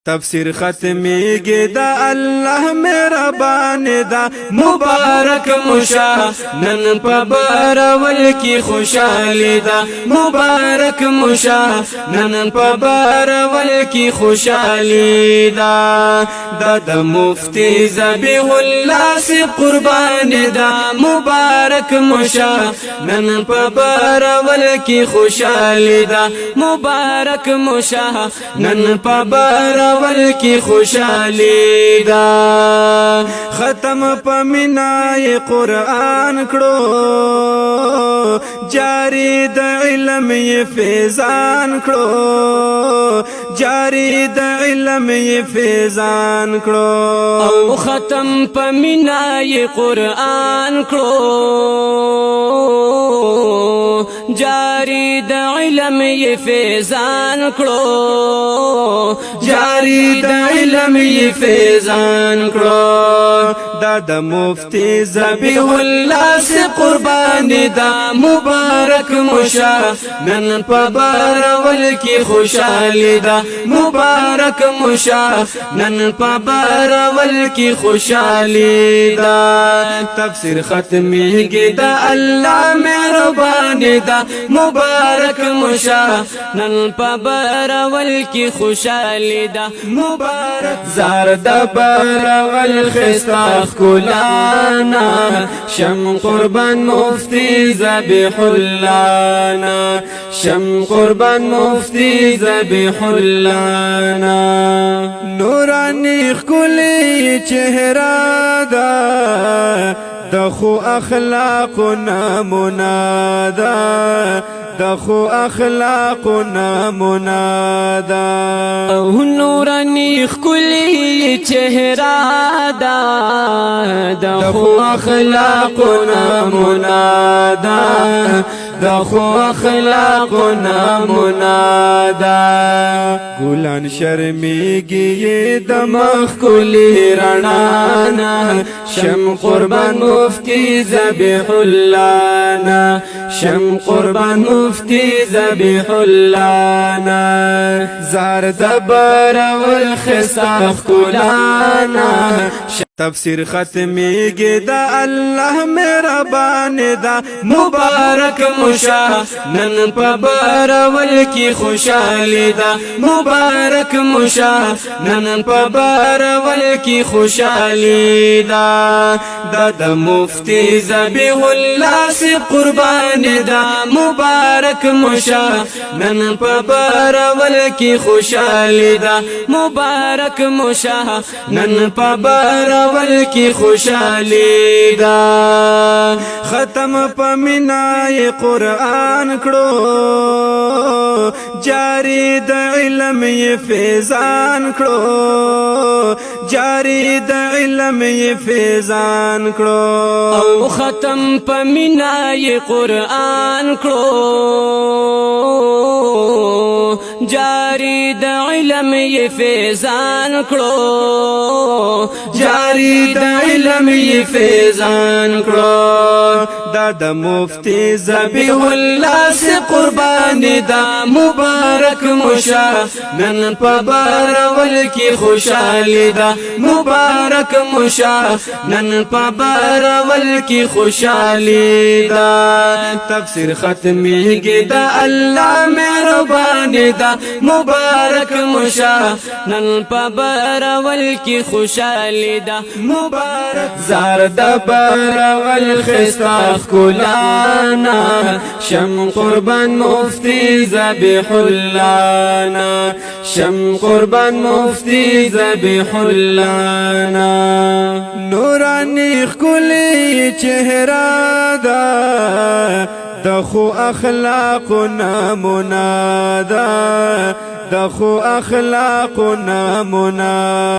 تفسیر ختمیږي دا الله مهربان دا مبارک مشا نن په بارول کی خوشالي دا مبارک مشا نن په بارول کی خوشالي دا د مفتی ذبیح الله سی قربان دا مبارک مشا نن په بارول کی خوشالي دا مبارک مشا نن په بارول کی خوشالی دا ختم پمنای قرآن کړو جاری د علم ی فیضان کړو جاری د علم ی فیضان کړو او ختم پمنای قرآن کړو جاری د علم ی فیضان کړو جاری د علم ی فیضان کړو دا د مفتی ذبیح الله سی قربان دا مبارک مشا نن په بارول کی خوشالی دا مبارک مشا نن په بارول کی خوشالی دا تفسیر ختمیږي دا الله مهربان دا مبارک مشا نن په بارول کی خوشالی دا مبارک زار د بارول خستا کلانا شم قربان مفتی ذبیح الله نا شم قربان مفتی ذبیح الله نا نورانی خلی چهره دا دخو اخلاق نمونه دا دخو اخلاق نمونه او نورانی خلی چهره دا دخو اخلاق نمونه دخو اخلاق نمونه ګلان شرمیږي د مخ کلی رڼانا شم قربان مفتی ذبیح الله نا شم قربان مفتی ذبیح الله نا زار دبر والخساخ کلانا تفسیر ختمیږي دا الله مهربان دا مبارک مشا نن په بارول کی خوشالی دا مبارک مشا نن په بارول کی خوشالی دا د مفتی ذبیح الله سی قربان دا مبارک مشا نن په بارول کی خوشالی دا مبارک مشا نن په بارول کی خوشالی دا ختم پمنای قرآن کړو جاری د علم ی فیضان کړو جاری د علم ی فیضان کړو او ختم پمنای قرآن کړو جاری د علم ی فیضان کړو جاری د علم ی فیضان کړو دا د مفتی ذبیح الله سی قربان دا مبارک مشا نن په بارول کی خوشالی دا مبارک مشا نن په بارول کی خوشالی دا تفسیر ختمیږي دا الله مهربان دا مبارک مشا نن په بارول کی خوشالی دا مبارک زار د بارول خستا کلانا شم قربان مفتی ذبیح الله نا شم قربان مفتی ذبیح الله نا نورانی خلی چهره دا دخو اخلاق نمونه دا دخو اخلاق نمونه